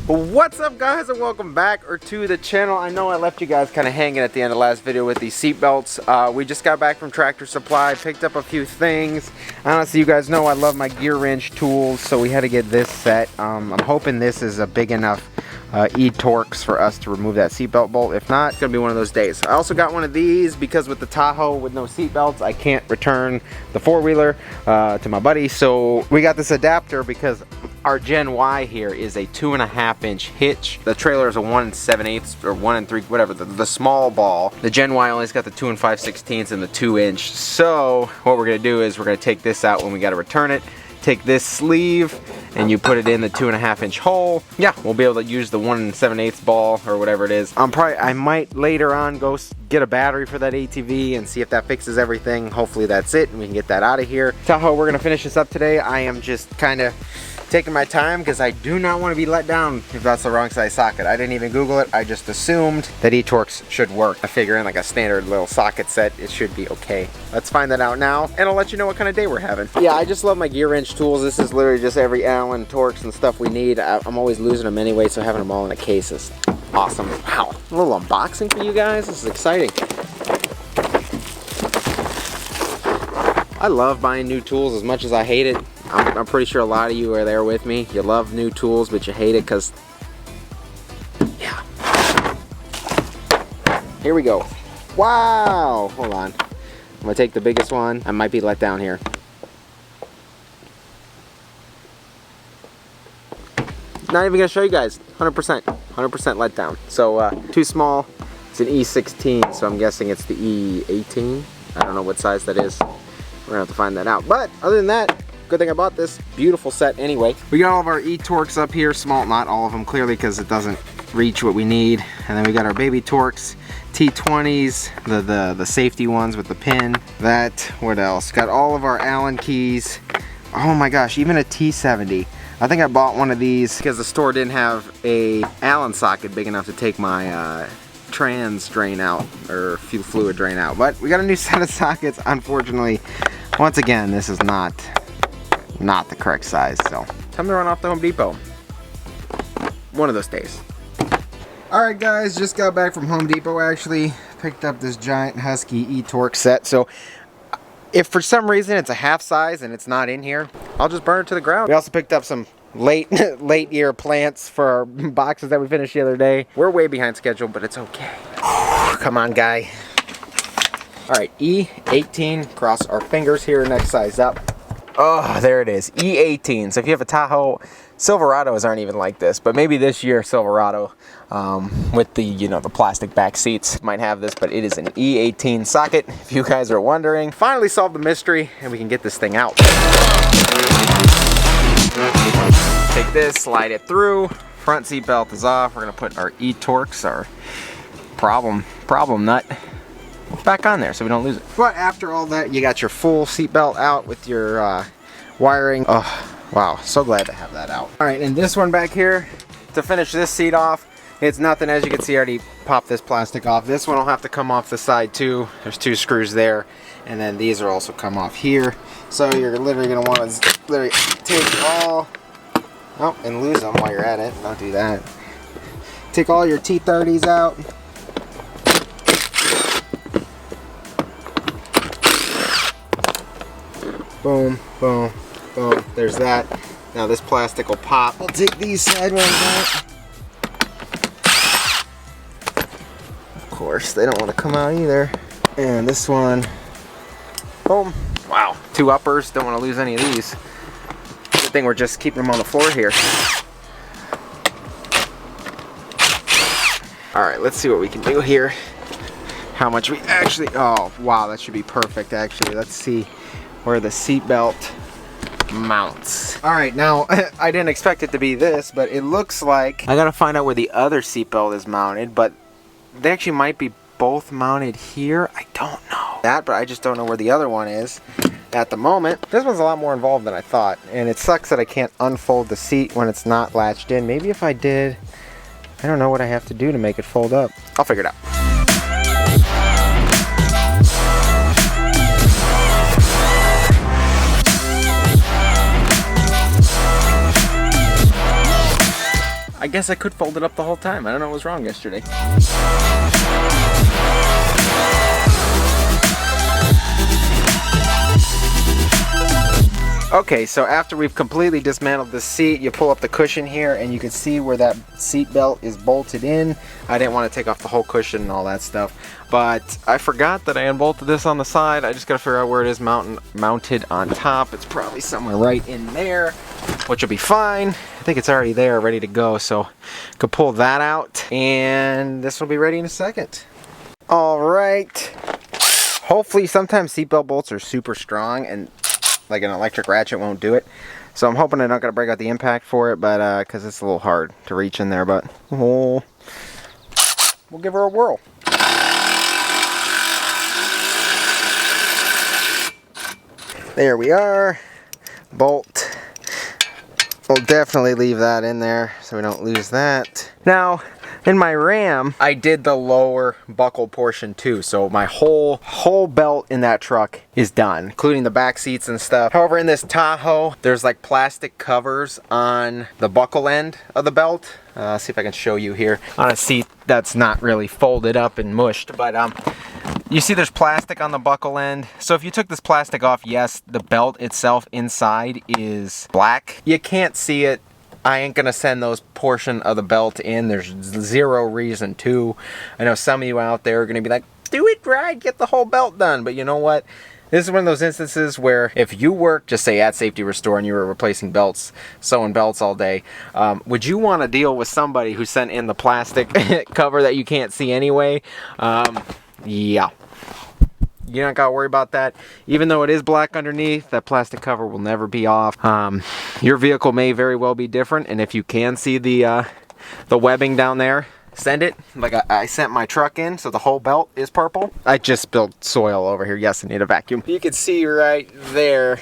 What's up, guys, and welcome back to the channel. I know I left you guys kind of hanging at the end of the last video with these seat belts. We just got back from Tractor Supply, picked up a few things. Honestly, you guys know I love my gear wrench tools, so we had to get this set. I'm hoping this is a big enough E-Torx for us to remove that seatbelt bolt. If not, it's gonna be one of those days. I also got one of these because with the Tahoe with no seatbelts, I can't return the four-wheeler to my buddy. So we got this adapter because our Gen Y here is a 2.5-inch hitch. The trailer is a 1 7/8 or 1 3, whatever, the small ball. The Gen Y only's got the 2 5/16 and the 2-inch. So what we're gonna do is we're gonna take this out when we gotta return it. Take this sleeve and you put it in the 2.5-inch hole. Yeah, we'll be able to use the 1 7/8 ball or whatever it is. I might later on go get a battery for that ATV and see if that fixes everything. Hopefully that's it and we can get that out of here. Tahoe, we're gonna finish this up today. I am just kind of taking my time because I do not want to be let down if that's the wrong size socket. I didn't even Google it. I just assumed that E-Torx should work. I figure in like a standard little socket set, it should be okay. Let's find that out now, and I'll let you know what kind of day we're having. Yeah, I just love my gear wrench tools. This is literally just every Allen, Torx, and stuff we need. I'm always losing them anyway, so having them all in a case is awesome. Wow, a little unboxing for you guys. This is exciting. I love buying new tools as much as I hate it. I'm pretty sure a lot of you are there with me. You love new tools, but you hate it because, yeah. Here we go. Wow, hold on. I'm gonna take the biggest one. I might be let down here. Not even gonna show you guys. 100% let down. So too small. It's an E16, so I'm guessing it's the E18. I don't know what size that is. We're gonna have to find that out. But other than that, good thing I bought this beautiful set anyway. We got all of our E-Torx up here, small, not all of them clearly because it doesn't reach what we need. And then we got our baby Torx T20s, the safety ones with the pin. That, what else? Got all of our Allen keys. Oh my gosh, even a T70. I think I bought one of these because the store didn't have a Allen socket big enough to take my trans drain out, or fluid drain out. But we got a new set of sockets. Unfortunately, once again, this is not the correct size, so time to run off to Home Depot. One of those days. Alright guys, just got back from Home Depot actually. Picked up this giant Husky E-Torx set. So if for some reason it's a half size and it's not in here, I'll just burn it to the ground. We also picked up some late year plants for our boxes that we finished the other day. We're way behind schedule, but it's okay. Come on, guy. Alright, E18, cross our fingers here, next size up. Oh, there it is, E18. So if you have a Tahoe, Silverados aren't even like this, but maybe this year Silverado with the, you know, the plastic back seats might have this, but it is an E18 socket, if you guys are wondering. Finally solved the mystery, and we can get this thing out. Take this, slide it through. Front seat belt is off. We're gonna put our E-Torx, our problem nut, back on there so we don't lose it. But after all that, you got your full seat belt out with your wiring. Oh, wow, so glad to have that out. All right, and this one back here, to finish this seat off, it's nothing. As you can see, I already popped this plastic off. This one will have to come off the side too. There's 2 screws there, and then these will also come off here. So you're literally gonna want to literally take all, oh, and lose them while you're at it. Don't do that. Take all your T30s out. Boom, boom, boom. There's that. Now this plastic will pop. We'll take these sideways out. Of course, they don't want to come out either. And this one, boom. Wow, 2 uppers. Don't want to lose any of these. Good thing we're just keeping them on the floor here. All right, let's see what we can do here. How much we actually, oh, wow, that should be perfect actually. Let's see where the seat belt mounts. All right, now I didn't expect it to be this, but it looks like I gotta find out where the other seat belt is mounted, but they actually might be both mounted here. I don't know that, but I just don't know where the other one is at the moment. This one's a lot more involved than I thought, and it sucks that I can't unfold the seat when it's not latched in. Maybe if I did, I don't know what I have to do to make it fold up. I'll figure it out. I guess I could fold it up the whole time. I don't know what was wrong yesterday. Okay, so after we've completely dismantled the seat, you pull up the cushion here and you can see where that seat belt is bolted in. I didn't want to take off the whole cushion and all that stuff, but I forgot that I unbolted this on the side. I just got to figure out where it is mounted on top. It's probably somewhere right in there, which will be fine. I think it's already there, ready to go, so I could pull that out and this will be ready in a second. All right. Hopefully, sometimes seatbelt bolts are super strong and like an electric ratchet won't do it. So I'm hoping I'm not going to break out the impact for it, but because it's a little hard to reach in there, but we'll give her a whirl. There we are. Bolt. We'll definitely leave that in there so we don't lose that. Now, in my Ram, I did the lower buckle portion too, so my whole belt in that truck is done, including the back seats and stuff. However, in this Tahoe, there's like plastic covers on the buckle end of the belt. See if I can show you here on a seat that's not really folded up and mushed, but you see there's plastic on the buckle end. So if you took this plastic off, yes, the belt itself inside is black. You can't see it. I ain't gonna send those portion of the belt in. There's zero reason to. I know some of you out there are gonna be like, do it right, get the whole belt done. But you know what? This is one of those instances where if you work, just say at Safety Restore and you were replacing belts, sewing belts all day, would you want to deal with somebody who sent in the plastic cover that you can't see anyway? Yeah. You don't gotta worry about that. Even though it is black underneath, that plastic cover will never be off. Your vehicle may very well be different, and if you can see the webbing down there, send it. Like I sent my truck in, so the whole belt is purple. I just spilled soil over here. Yes, I need a vacuum. You can see right there,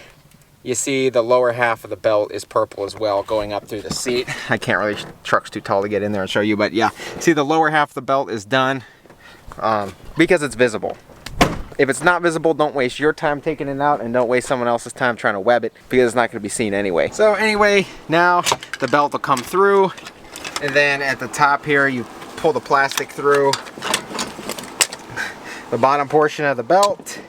you see the lower half of the belt is purple as well, going up through the seat. I can't really, truck's too tall to get in there and show you, but yeah. See, the lower half of the belt is done because it's visible. If it's not visible, don't waste your time taking it out and don't waste someone else's time trying to web it because it's not going to be seen anyway. So anyway, now the belt will come through, and then at the top here you pull the plastic through the bottom portion of the belt,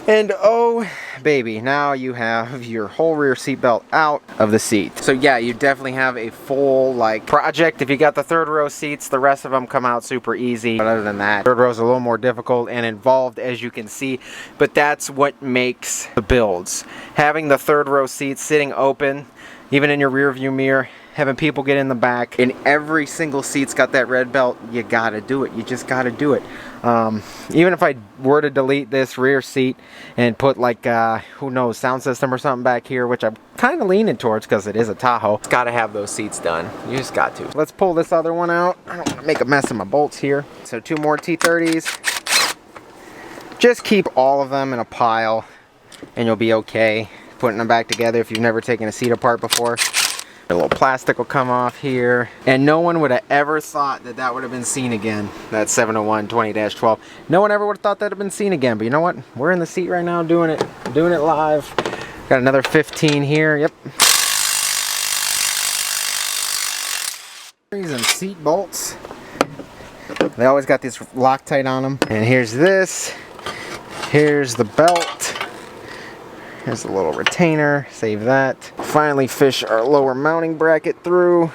and oh baby, now you have your whole rear seat belt out of the seat. So yeah, you definitely have a full like project. If you got the third row seats, the rest of them come out super easy. But other than that, third row is a little more difficult and involved, as you can see, but that's what makes the builds. Having the third row seats sitting open, even in your rear view mirror, having people get in the back, and every single seat's got that red belt, you gotta do it. You just gotta do it. Even if I were to delete this rear seat and put like, who knows, sound system or something back here, which I'm kind of leaning towards because it is a Tahoe, it's gotta have those seats done. You just got to. Let's pull this other one out. I don't want to make a mess of my bolts here. So 2 more T30s. Just keep all of them in a pile and you'll be okay putting them back together if you've never taken a seat apart before. A little plastic will come off here, and no one would have ever thought that that would have been seen again. That 701 20-12. No one ever would have thought that would have been seen again. But you know what? We're in the seat right now doing it. Doing it live. Got another 15 here. Yep. And seat bolts. They always got this Loctite on them. And here's this. Here's the belt. Here's a little retainer, save that. Finally fish our lower mounting bracket through.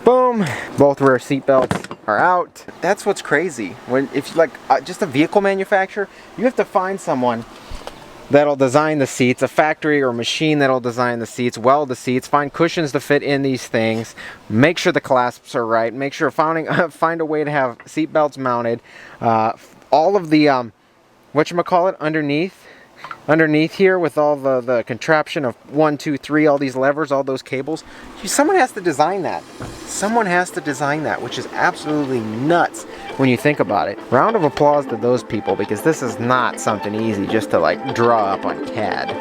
Boom, both rear seat belts are out. That's what's crazy. If you like just a vehicle manufacturer, you have to find someone that'll design the seats, a factory or machine that'll design the seats, weld the seats, find cushions to fit in these things, make sure the clasps are right, make sure find a way to have seat belts mounted. All of the whatchamacallit underneath here with all the contraption of 1, 2, 3, all these levers, all those cables. Someone has to design that. Someone has to design that, which is absolutely nuts when you think about it. Round of applause to those people, because this is not something easy just to like draw up on CAD.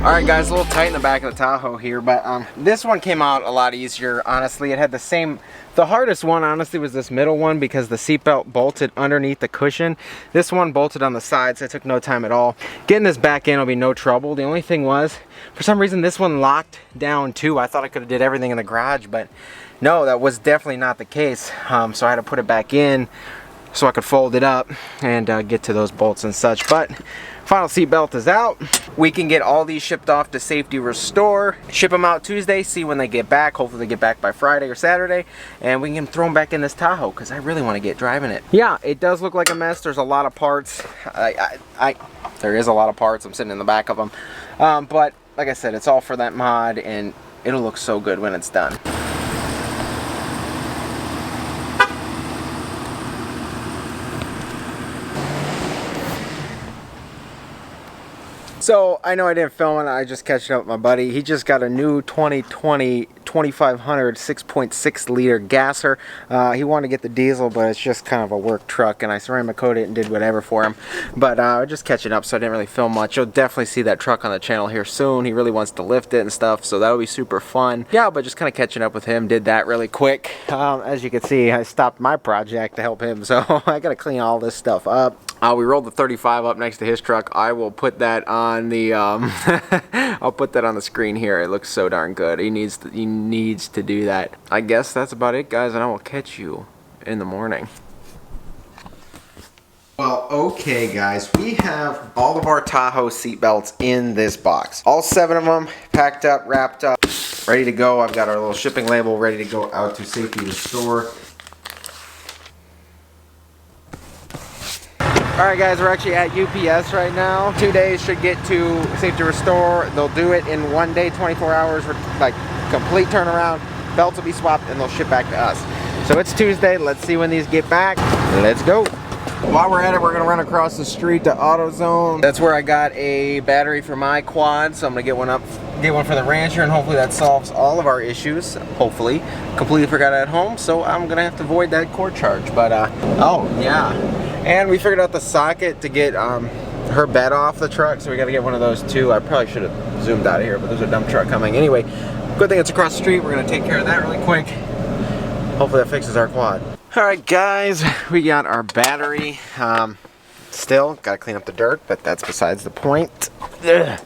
Alright Alright guys, a little tight in the back of the Tahoe here, but this one came out a lot easier, honestly. It had the hardest one honestly was this middle one because the seatbelt bolted underneath the cushion. This one bolted on the side, so it took no time at all. Getting this back in will be no trouble. The only thing was, for some reason this one locked down too. I thought I could have did everything in the garage, but no, that was definitely not the case. So I had to put it back in so I could fold it up and get to those bolts and such. But final seat belt is out. We can get all these shipped off to Safety Restore, ship them out Tuesday, see when they get back. Hopefully they get back by Friday or Saturday, and we can throw them back in this Tahoe because I really want to get driving it. Yeah, it does look like a mess. There's a lot of parts. There is a lot of parts. I'm sitting in the back of them. But like I said, it's all for that mod, and it'll look so good when it's done. So I know I didn't film it, I just catching up with my buddy. He just got a new 2020 2500 6.6 liter gasser. He wanted to get the diesel, but it's just kind of a work truck, and I ceramic coated it and did whatever for him. But just catching up, so I didn't really film much. You'll definitely see that truck on the channel here soon. He really wants to lift it and stuff, so that'll be super fun. Yeah, but just kind of catching up with him. Did that really quick. As you can see, I stopped my project to help him, so I gotta clean all this stuff up. We rolled the 35 up next to his truck. I will put that on the I'll put that on the screen here. It looks so darn good. He needs to do that. I guess that's about it, guys, and I will catch you in the morning. Well, okay guys, we have all of our Tahoe seat belts in this box. All 7 of them packed up, wrapped up, ready to go. I've got our little shipping label ready to go out to Safety Restore. Alright guys, we're actually at UPS right now. 2 days should get to Safety Restore. They'll do it in 1 day, 24 hours, like complete turnaround. Belts will be swapped and they'll ship back to us. So it's Tuesday, let's see when these get back. Let's go. While we're at it, we're gonna run across the street to AutoZone. That's where I got a battery for my quad, so I'm gonna get one for the Rancher, and hopefully that solves all of our issues, hopefully. Completely forgot it at home, so I'm gonna have to avoid that cord charge, but oh yeah. And we figured out the socket to get her bed off the truck, so we gotta get one of those too. I probably should have zoomed out of here, but there's a dump truck coming. Anyway, good thing it's across the street. We're gonna take care of that really quick. Hopefully that fixes our quad. Alright guys, we got our battery. Still, gotta clean up the dirt, but that's besides the point. Ugh.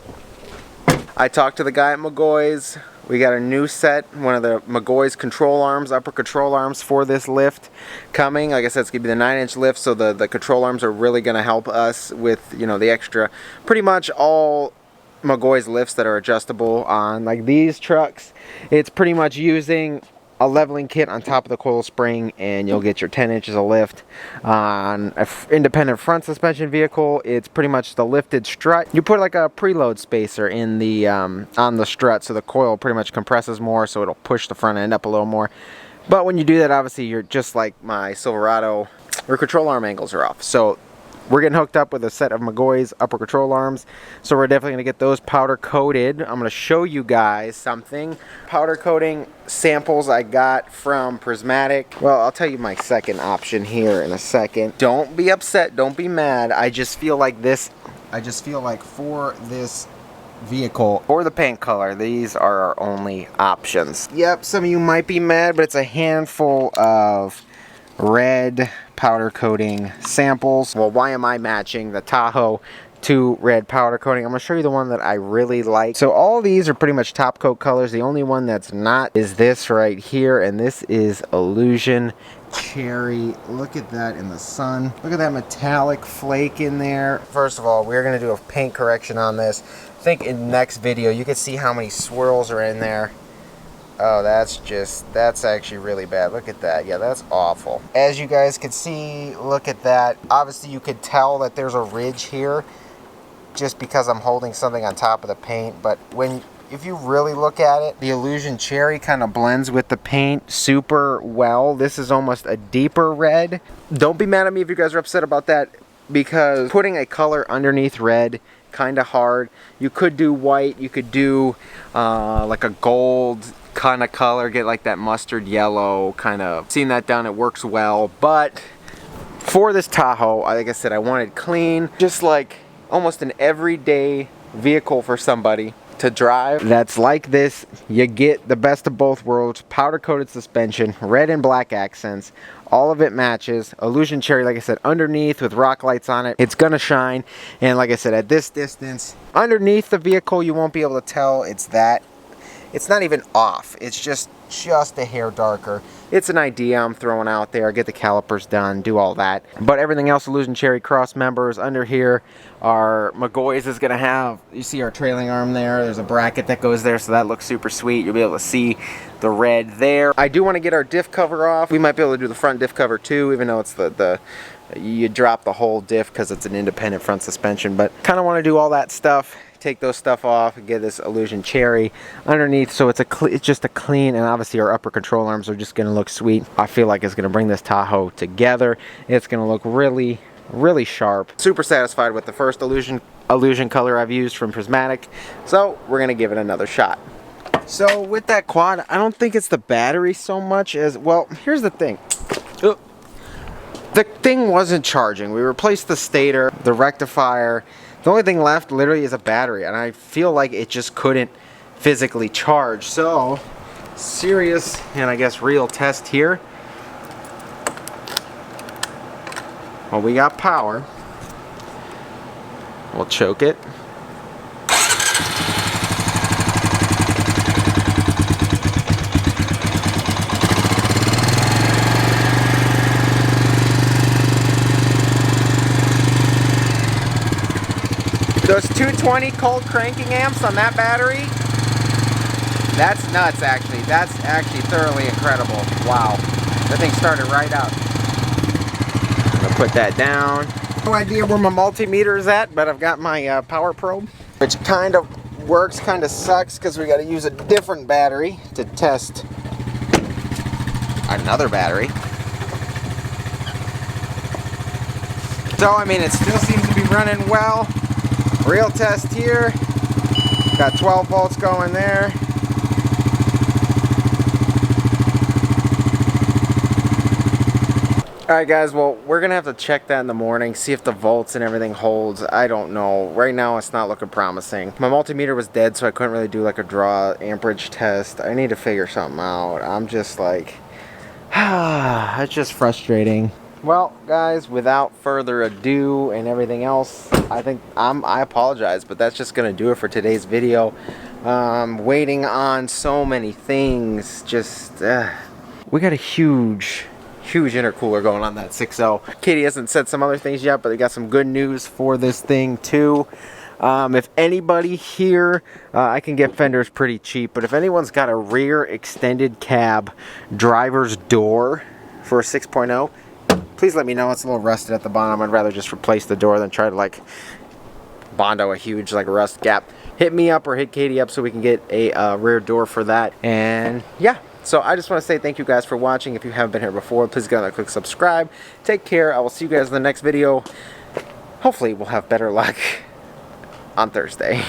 I talked to the guy at McGoy's. We got a new set, one of the McGoy's control arms, upper control arms for this lift coming. Like I said, it's gonna be the 9-inch lift, so the control arms are really gonna help us with, you know, the extra, pretty much all McGoy's lifts that are adjustable on like these trucks. It's pretty much using a leveling kit on top of the coil spring, and you'll get your 10 inches of lift. On an independent front suspension vehicle, it's pretty much the lifted strut. You put like a preload spacer in the on the strut, so the coil pretty much compresses more, so it'll push the front end up a little more. But when you do that, obviously you're just like my Silverado, your control arm angles are off. So we're getting hooked up with a set of McGoy's upper control arms, so we're definitely going to get those powder coated. I'm going to show you guys something. Powder coating samples I got from Prismatic. Well, I'll tell you my second option here in a second. Don't be upset, don't be mad. I just feel like for this vehicle or the paint color, these are our only options. Yep, some of you might be mad, but it's a handful of red powder coating samples. Well, why am I matching the Tahoe to red powder coating? I'm going to show you the one that I really like. So all these are pretty much top coat colors. The only one that's not is this right here, and this is Illusion Cherry. Look at that in the sun. Look at that metallic flake in there. First of all, we're going to do a paint correction on this. I think in the next video you can see how many swirls are in there. Oh, that's actually really bad. Look at that. Yeah, that's awful. As you guys can see, look at that. Obviously, you could tell that there's a ridge here just because I'm holding something on top of the paint. But if you really look at it, the Illusion Cherry kind of blends with the paint super well. This is almost a deeper red. Don't be mad at me if you guys are upset about that, because putting a color underneath red, kind of hard. You could do white. You could do like a gold kind of color, get like that mustard yellow kind of. Seen that done, it works well. But for this Tahoe, like I said, I wanted clean, just like almost an everyday vehicle for somebody to drive that's like this. You get the best of both worlds. Powder coated suspension, red and black accents. All of it matches. Illusion cherry, like I said, underneath with rock lights on it. It's gonna shine. And like I said, at this distance, underneath the vehicle, you won't be able to tell it's that. It's not even off. It's just a hair darker. It's an idea I'm throwing out there. Get the calipers done, do all that. But everything else, Illusion cherry cross members. Under here, our McGoy's is gonna have, you see our trailing arm there. There's a bracket that goes there, so that looks super sweet. You'll be able to see the red there. I do want to get our diff cover off. We might be able to do the front diff cover too, even though it's you drop the whole diff because it's an independent front suspension. But kind of want to do all that stuff. Take those stuff off and get this Illusion cherry underneath, so it's just a clean, and obviously our upper control arms are just gonna look sweet. I feel like it's gonna bring this Tahoe together. It's gonna look really, really sharp. Super satisfied with the first illusion color I've used from Prismatic, so we're gonna give it another shot. So with that quad, I don't think it's the battery so much as, well, here's the thing. The thing wasn't charging. We replaced the stator, the rectifier. The only thing left literally is a battery, and I feel like it just couldn't physically charge. So, serious and I guess real test here. Well, we got power. We'll choke it. Those 220 cold cranking amps on that battery, that's nuts actually. That's actually thoroughly incredible. Wow. That thing started right up. I'm gonna put that down. No idea where my multimeter is at, but I've got my power probe, which kind of works, kind of sucks because we got to use a different battery to test another battery. So, I mean, it still seems to be running well. Real test here. Got 12 volts going there. Alright guys, well, we're going to have to check that in the morning, see if the volts and everything holds. I don't know. Right now it's not looking promising. My multimeter was dead, so I couldn't really do like a draw amperage test. I need to figure something out. I'm just like, it's just frustrating. Well, guys, without further ado and everything else, I think I apologize, but that's just gonna do it for today's video. Waiting on so many things. Just we got a huge intercooler going on that 6.0. Katie hasn't said some other things yet, but they got some good news for this thing too. If anybody here, I can get fenders pretty cheap, but if anyone's got a rear extended cab driver's door for a 6.0, please let me know. It's a little rusted at the bottom. I'd rather just replace the door than try to like Bondo a huge like rust gap. Hit me up or hit Katie up so we can get a rear door for that. And yeah, so I just want to say thank you guys for watching. If you haven't been here before, please go and click subscribe. Take care. I will see you guys in the next video. Hopefully we'll have better luck on Thursday.